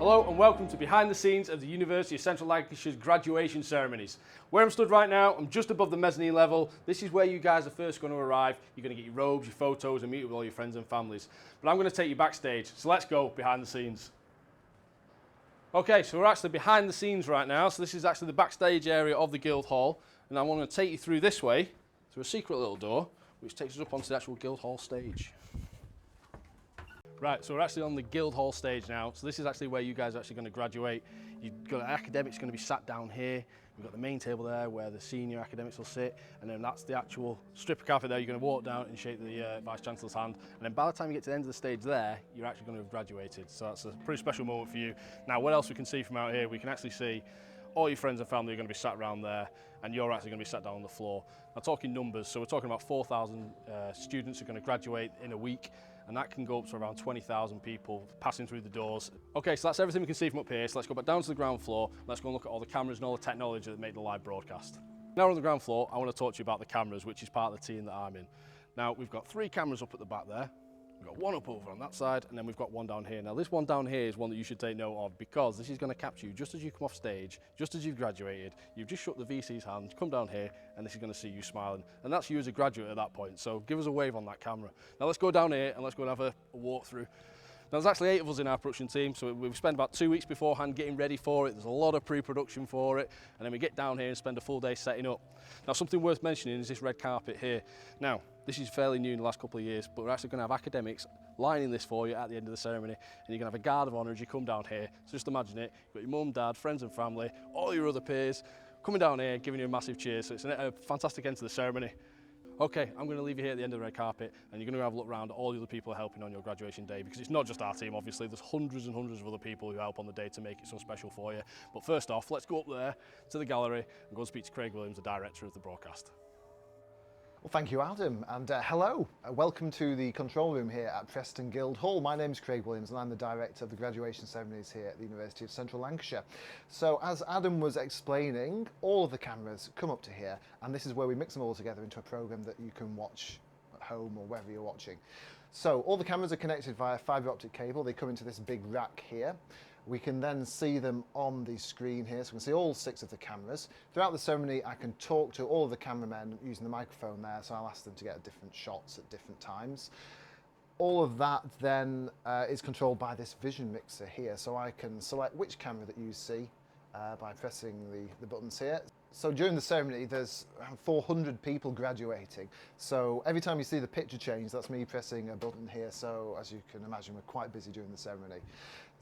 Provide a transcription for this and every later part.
Hello and welcome to behind the scenes of the University of Central Lancashire's graduation ceremonies. Where I'm stood right now, I'm just above the mezzanine level. This is where you guys are first going to arrive. You're going to get your robes, your photos and meet with all your friends and families. But I'm going to take you backstage, so let's go behind the scenes. Okay, so we're actually behind the scenes right now. So this is actually the backstage area of the Guildhall. And I want to take you through this way, through a secret little door, which takes us up onto the actual Guildhall stage. Right, so we're actually on the Guildhall stage now. So this is actually where you guys are actually going to graduate. You've got academics going to be sat down here. We've got the main table there where the senior academics will sit, and then that's the actual strip of carpet there. You're going to walk down and shake the Vice-Chancellor's hand, and then by the time you get to the end of the stage there, you're actually going to have graduated. So that's a pretty special moment for you. Now, what else we can see from out here? We can actually see all your friends and family are going to be sat around there, and you're actually going to be sat down on the floor. Now, talking numbers, so we're talking about 4,000 students who are going to graduate in a week, and that can go up to around 20,000 people passing through the doors. Okay, so that's everything we can see from up here, so let's go back down to the ground floor. Let's go and look at all the cameras and all the technology that make the live broadcast. Now we're on the ground floor, I want to talk to you about the cameras, which is part of the team that I'm in. Now, we've got 3 cameras up at the back there. We've got one up over on that side, and then we've got one down here. Now, this one down here is one that you should take note of, because this is going to capture you just as you come off stage, just as you've graduated. You've just shook the VC's hand, come down here, and this is going to see you smiling. And that's you as a graduate at that point, so give us a wave on that camera. Now, let's go down here, and let's go and have a walk through. Now, there's actually 8 of us in our production team, so we've spent about 2 weeks beforehand getting ready for it. There's a lot of pre-production for it, and then we get down here and spend a full day setting up. Now, something worth mentioning is this red carpet here. Now, this is fairly new in the last couple of years, but we're actually going to have academics lining this for you at the end of the ceremony, and you're going to have a guard of honour as you come down here. So just imagine it, you've got your mum, dad, friends and family, all your other peers coming down here, giving you a massive cheer. So it's a fantastic end to the ceremony. Okay, I'm going to leave you here at the end of the red carpet, and you're going to have a look around at all the other people helping on your graduation day, because it's not just our team, obviously. There's hundreds and hundreds of other people who help on the day to make it so special for you. But first off, let's go up there to the gallery and go and speak to Craig Williams, the director of the broadcast. Well, thank you, Adam, and hello. Welcome to the control room here at Preston Guildhall. My name's Craig Williams, and I'm the director of the graduation ceremonies here at the University of Central Lancashire. So, as Adam was explaining, all of the cameras come up to here, and this is where we mix them all together into a programme that you can watch at home or wherever you're watching. So, all the cameras are connected via fibre optic cable. They come into this big rack here. We can then see them on the screen here, so we can see all 6 of the cameras. Throughout the ceremony, I can talk to all of the cameramen using the microphone there, so I'll ask them to get different shots at different times. All of that then is controlled by this vision mixer here, so I can select which camera that you see by pressing the buttons here. So during the ceremony, there's around 400 people graduating. So every time you see the picture change, that's me pressing a button here. So as you can imagine, we're quite busy during the ceremony.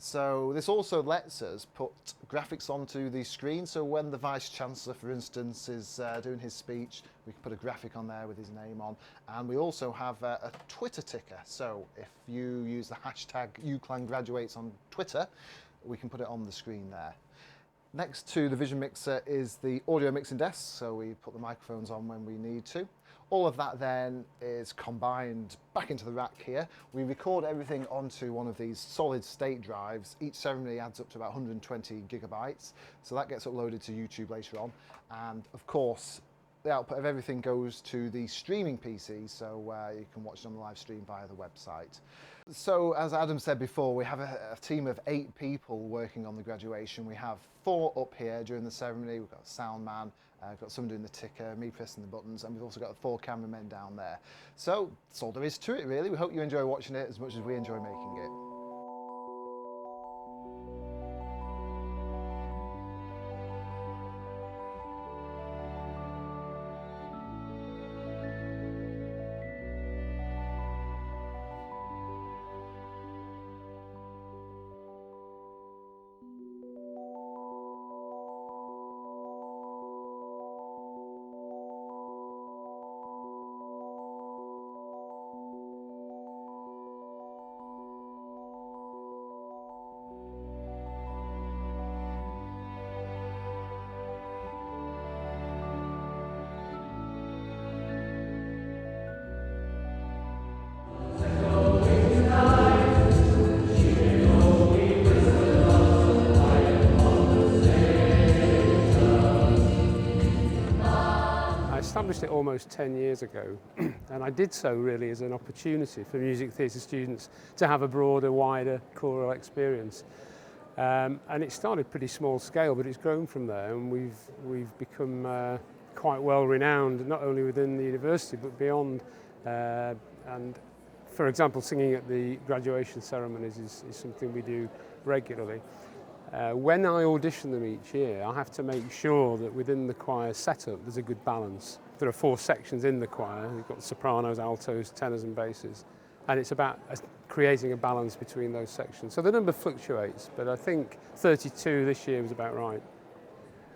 So this also lets us put graphics onto the screen. So when the Vice-Chancellor, for instance, is doing his speech, we can put a graphic on there with his name on. And we also have a Twitter ticker. So if you use the hashtag UCLan graduates on Twitter, we can put it on the screen there. Next to the vision mixer is the audio mixing desk, so we put the microphones on when we need to. All of that then is combined back into the rack here. We record everything onto one of these solid state drives. Each ceremony adds up to about 120 gigabytes, so that gets uploaded to YouTube later on. And of course, the output of everything goes to the streaming PC, so you can watch it on the live stream via the website. So, as Adam said before, we have a team of 8 people working on the graduation. We have 4 up here during the ceremony. We've got a sound man, we've got someone doing the ticker, me pressing the buttons, and we've also got 4 cameramen down there. So, that's all there is to it, really. We hope you enjoy watching it as much as we enjoy making it. Established it almost 10 years ago, and I did so really as an opportunity for music theatre students to have a broader, wider choral experience. And it started pretty small scale, but it's grown from there, and we've become quite well renowned, not only within the university but beyond. And for example, singing at the graduation ceremonies is something we do regularly. When I audition them each year, I have to make sure that within the choir setup there's a good balance. There are 4 sections in the choir. We've got sopranos, altos, tenors and basses, and it's about creating a balance between those sections. So the number fluctuates, but I think 32 this year was about right.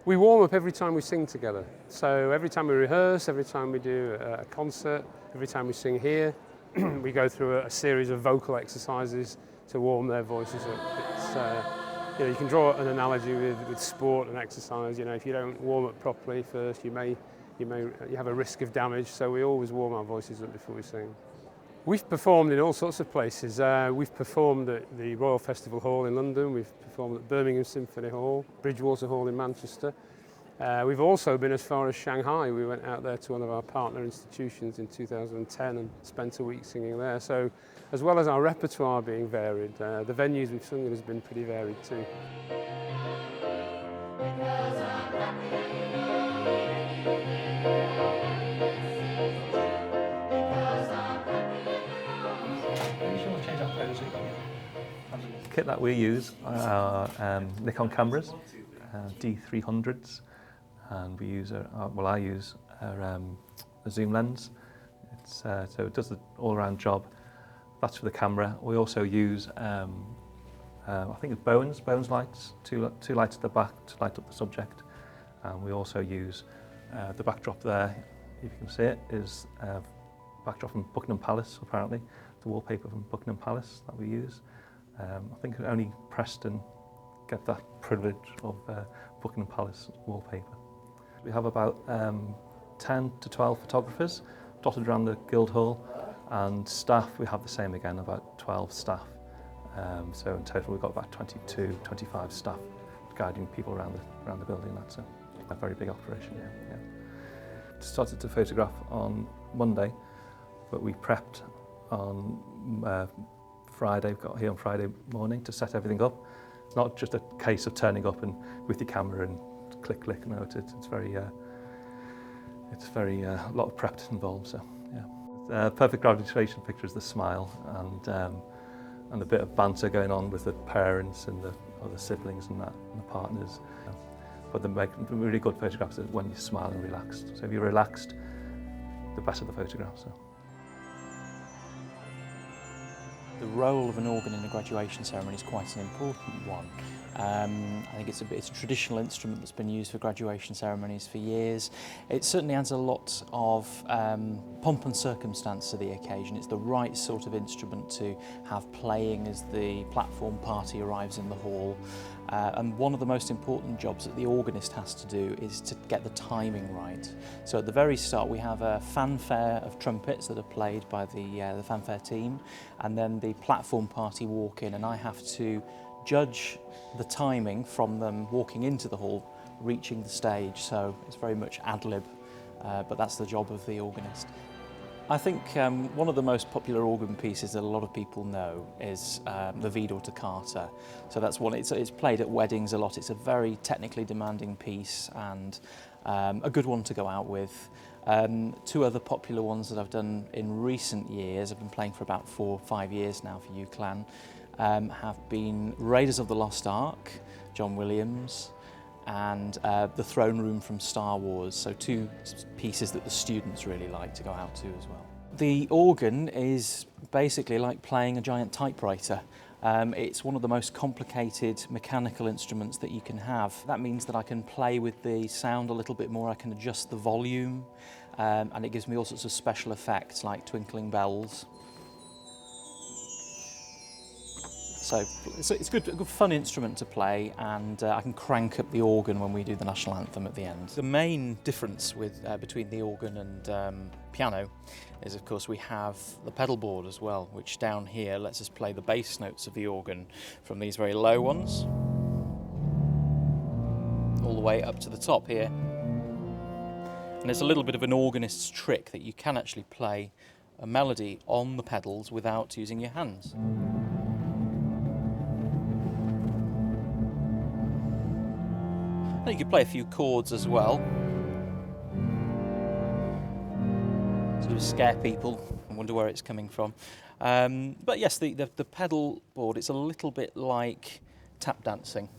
We warm up every time we sing together. So every time we rehearse, every time we do a concert, every time we sing here, we go through a series of vocal exercises to warm their voices up. It's, you can draw an analogy with sport and exercise. If you don't warm up properly first, you have a risk of damage. So we always warm our voices up before we sing. We've performed in all sorts of places. We've performed at the Royal Festival Hall in London, we've performed at Birmingham Symphony Hall, Bridgewater Hall in Manchester. We've also been as far as Shanghai. We went out there to one of our partner institutions in 2010 and spent a week singing there. So as well as our repertoire being varied, the venues we've sung in has been pretty varied too. The kit that we use are Nikon cameras, D300s, and we use I use a zoom lens. So it does the all-around job. That's for the camera. We also use I think it's Bowen's lights, two lights at the back to light up the subject. And we also use the backdrop there, if you can see it, is backdrop from Buckingham Palace apparently. The wallpaper from Buckingham Palace that we use. I think only Preston get that privilege of Buckingham Palace wallpaper. We have about 10 to 12 photographers dotted around the Guildhall, and staff we have the same again, about 12 staff. So in total we've got about 22, 25 staff guiding people around the building. That's a very big operation, yeah. Started to photograph on Monday, but we prepped on Friday. Got here on Friday morning to set everything up. It's not just a case of turning up and with your camera and click. No, it's very a lot of prep involved. So yeah, perfect graduation picture is the smile and a bit of banter going on with the parents and the other siblings and the partners. But the really good photographs is when you smile and relaxed. So if you're relaxed, the better the photograph. So. The role of an organ in a graduation ceremony is quite an important one. I think it's a traditional instrument that's been used for graduation ceremonies for years. It certainly adds a lot of pomp and circumstance to the occasion. It's the right sort of instrument to have playing as the platform party arrives in the hall. And one of the most important jobs that the organist has to do is to get the timing right. So at the very start we have a fanfare of trumpets that are played by the fanfare team, and then the platform party walk in, and I have to judge the timing from them walking into the hall, reaching the stage. So it's very much ad lib, but that's the job of the organist. I think one of the most popular organ pieces that a lot of people know is the Vidor Toccata. So that's one, it's played at weddings a lot. It's a very technically demanding piece and a good one to go out with. 2 other popular ones that I've done in recent years, I've been playing for about 4 or 5 years now for UCLan, have been Raiders of the Lost Ark, John Williams, and the Throne Room from Star Wars, so 2 pieces that the students really like to go out to as well. The organ is basically like playing a giant typewriter. It's one of the most complicated mechanical instruments that you can have. That means that I can play with the sound a little bit more, I can adjust the volume, and it gives me all sorts of special effects like twinkling bells. So it's a good fun instrument to play, and I can crank up the organ when we do the national anthem at the end. The main difference between the organ and piano is, of course, we have the pedal board as well, which down here lets us play the bass notes of the organ from these very low ones all the way up to the top here. And it's a little bit of an organist's trick that you can actually play a melody on the pedals without using your hands. And you can play a few chords as well. Sort of scare people and wonder where it's coming from. But yes, the pedal board, it's a little bit like tap dancing.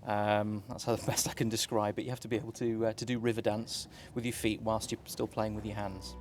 That's how the best I can describe it. You have to be able to do river dance with your feet whilst you're still playing with your hands.